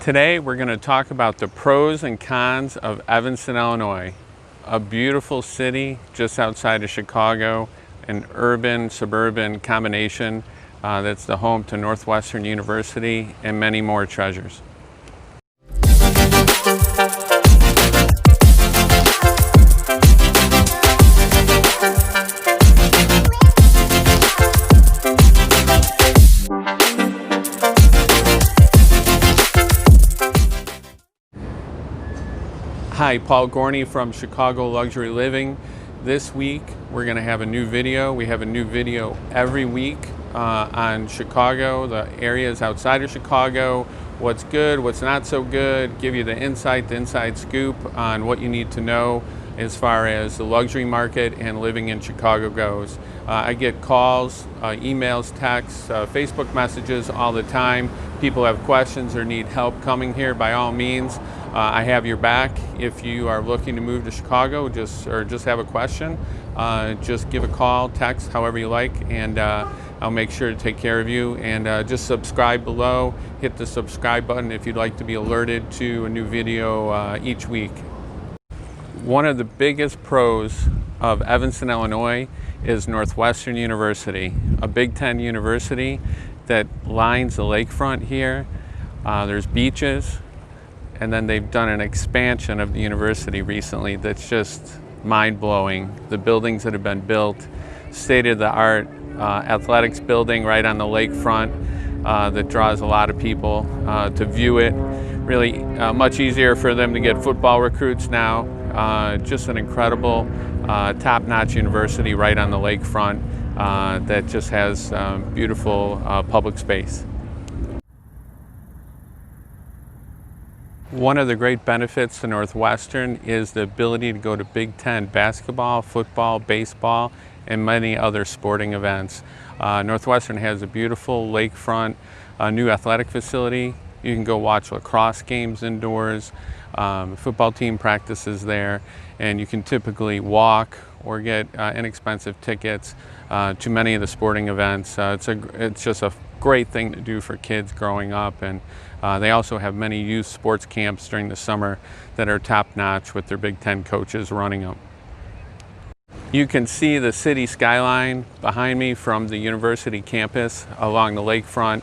Today we're going to talk about the pros and cons of Evanston, Illinois, a beautiful city just outside of Chicago, an urban-suburban combination that's the home to Northwestern University and many more treasures. Hi, Paul Gorney from Chicago Luxury Living. This week we're going to have a new video. We have a new video every week on Chicago, the areas outside of Chicago, what's good, what's not so good, give you the inside scoop on what you need to know as far as the luxury market and living in Chicago goes. I get calls, emails, texts, Facebook messages all the time. People have questions or need help coming here. By all means, I have your back. If you are looking to move to Chicago just have a question, just give a call, text, however you like, and I'll make sure to take care of you. And just subscribe below, hit the subscribe button if you'd like to be alerted to a new video each week. One of the biggest pros of Evanston, Illinois is Northwestern University, a Big Ten university that lines the lakefront here. There's beaches, and then they've done an expansion of the university recently that's just mind-blowing. The buildings that have been built, state-of-the-art athletics building right on the lakefront that draws a lot of people to view it. Really much easier for them to get football recruits now. Just an incredible top-notch university right on the lakefront that just has beautiful public space. One of the great benefits to Northwestern is the ability to go to Big Ten basketball, football, baseball, and many other sporting events. Northwestern has a beautiful lakefront, new athletic facility. You can go watch lacrosse games indoors, football team practices there, and you can typically walk or get inexpensive tickets to many of the sporting events. It's just a great thing to do for kids growing up, and they also have many youth sports camps during the summer that are top-notch with their Big Ten coaches running them. You can see the city skyline behind me from the university campus along the lakefront,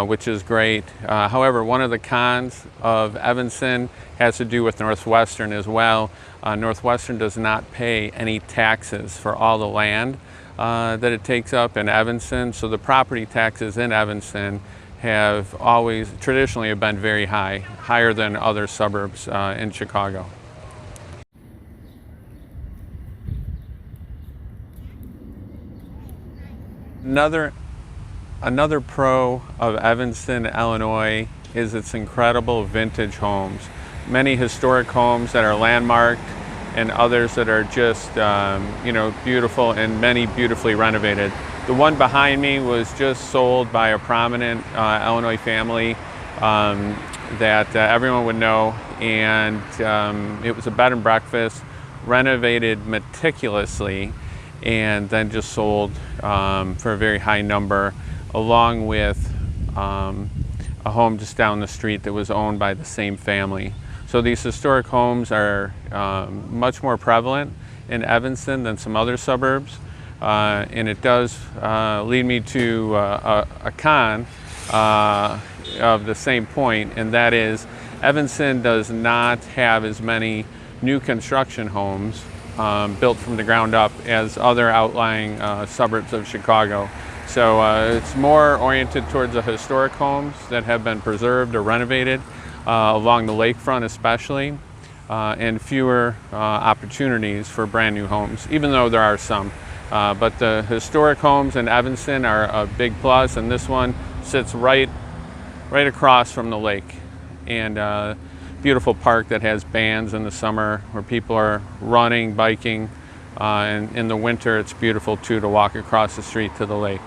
which is great. However, one of the cons of Evanston has to do with Northwestern as well. Northwestern does not pay any taxes for all the land that it takes up in Evanston, so the property taxes in Evanston have always traditionally have been very high, higher than other suburbs in Chicago. Another pro of Evanston, Illinois is its incredible vintage homes. Many historic homes that are landmarked and others that are just beautiful, and many beautifully renovated. The one behind me was just sold by a prominent Illinois family that everyone would know, and it was a bed and breakfast, renovated meticulously, and then just sold for a very high number, along with a home just down the street that was owned by the same family. So these historic homes are much more prevalent in Evanston than some other suburbs, and it does lead me to a con of the same point, and that is Evanston does not have as many new construction homes built from the ground up as other outlying suburbs of Chicago. So it's more oriented towards the historic homes that have been preserved or renovated along the lakefront especially, and fewer opportunities for brand new homes, even though there are some. But the historic homes in Evanston are a big plus, and this one sits right across from the lake, and beautiful park that has bands in the summer where people are running, biking, and in the winter it's beautiful too to walk across the street to the lake.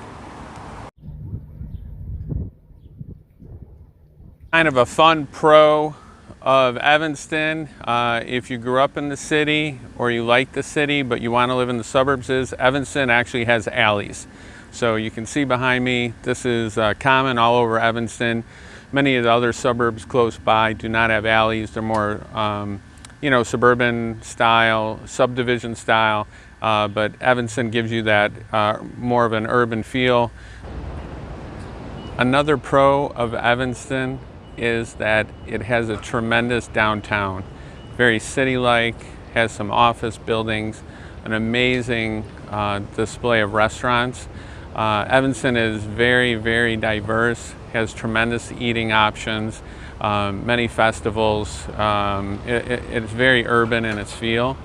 Kind of a fun pro of Evanston, if you grew up in the city or you like the city but you want to live in the suburbs, is Evanston actually has alleys. So you can see behind me, this is common all over Evanston. Many of the other suburbs close by do not have alleys. They're more, suburban style, subdivision style, but Evanston gives you that more of an urban feel. Another pro of Evanston is that it has a tremendous downtown, very city-like, has some office buildings, an amazing display of restaurants. Evanston is very, very diverse, has tremendous eating options, many festivals. It's very urban in its feel,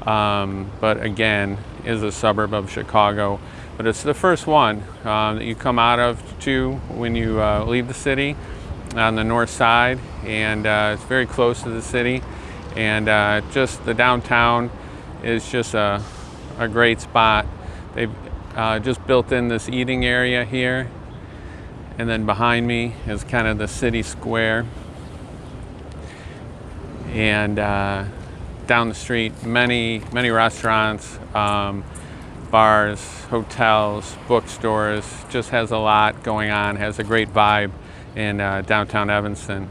but again, is a suburb of Chicago. But it's the first one that you come out of too when you leave the city on the north side, and it's very close to the city, and just the downtown is just a great spot. They've just built in this eating area here, and then behind me is kind of the city square, and down the street many restaurants, bars, hotels, bookstores, just has a lot going on, has a great vibe in downtown Evanston.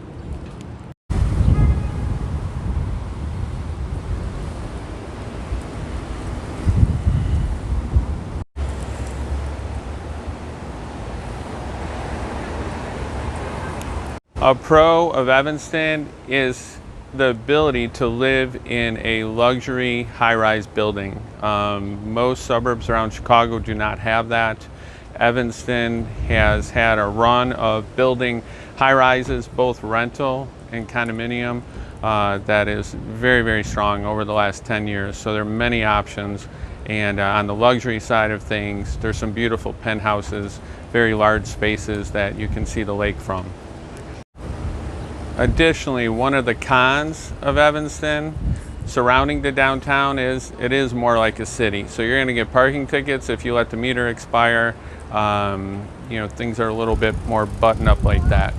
A pro of Evanston is the ability to live in a luxury high-rise building. Most suburbs around Chicago do not have that. Evanston has had a run of building high-rises, both rental and condominium, that is very, very strong over the last 10 years. So there are many options. And on the luxury side of things, there's some beautiful penthouses, very large spaces that you can see the lake from. Additionally, one of the cons of Evanston surrounding the downtown is it is more like a city. So you're going to get parking tickets if you let the meter expire. Things are a little bit more buttoned up like that.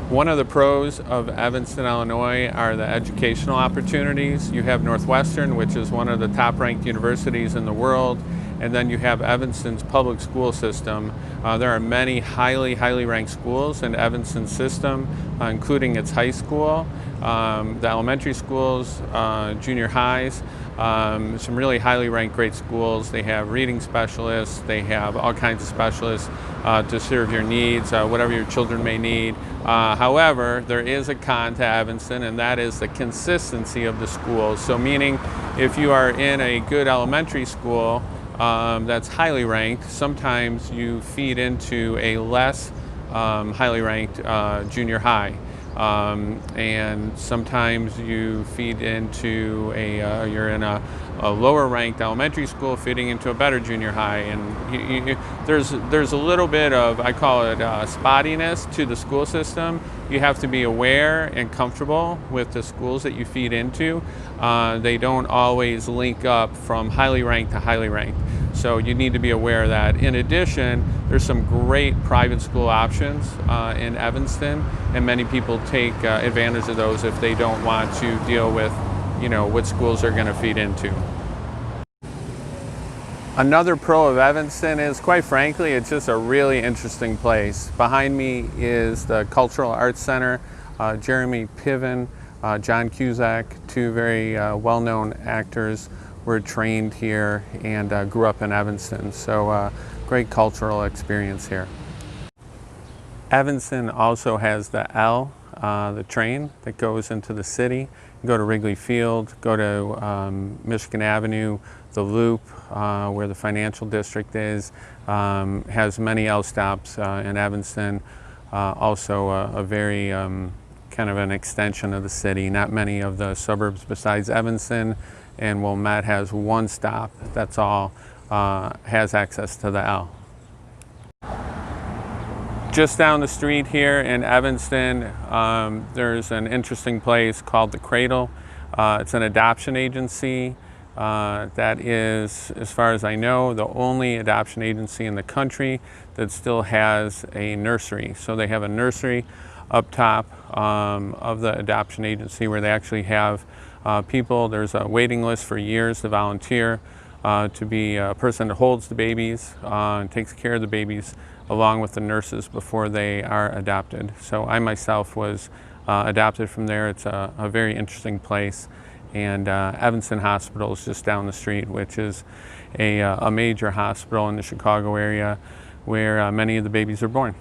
One of the pros of Evanston, Illinois are the educational opportunities. You have Northwestern, which is one of the top-ranked universities in the world, and then you have Evanston's public school system. There are many highly ranked schools in Evanston's system, including its high school, the elementary schools, junior highs, some really highly ranked great schools. They have reading specialists, they have all kinds of specialists to serve your needs, whatever your children may need. However, there is a con to Evanston, and that is the consistency of the schools. So meaning, if you are in a good elementary school that's highly ranked, sometimes you feed into a less highly ranked junior high. And sometimes you feed into you're in a lower ranked elementary school feeding into a better junior high, and there's a little bit of, I call it spottiness to the school system. You have to be aware and comfortable with the schools that you feed into. They don't always link up from highly ranked to highly ranked. So you need to be aware of that. In addition, there's some great private school options in Evanston, and many people take advantage of those if they don't want to deal with, what schools they're going to feed into. Another pro of Evanston is, quite frankly, it's just a really interesting place. Behind me is the Cultural Arts Center. Jeremy Piven, John Cusack, two very well-known actors, were trained here and grew up in Evanston. So great cultural experience here. Evanston also has the L, the train that goes into the city. You go to Wrigley Field, go to Michigan Avenue, the Loop, where the financial district is, has many L stops in Evanston. Also a very kind of an extension of the city. Not many of the suburbs besides Evanston and Wilmette has one stop, that's all, has access to the L. Just down the street here in Evanston, there's an interesting place called The Cradle. It's an adoption agency that is, as far as I know, the only adoption agency in the country that still has a nursery. So they have a nursery up top of the adoption agency where they actually have people. There's a waiting list for years to volunteer to be a person that holds the babies and takes care of the babies along with the nurses before they are adopted. So I myself was adopted from there. It's a very interesting place. And Evanston Hospital is just down the street, which is a major hospital in the Chicago area where many of the babies are born.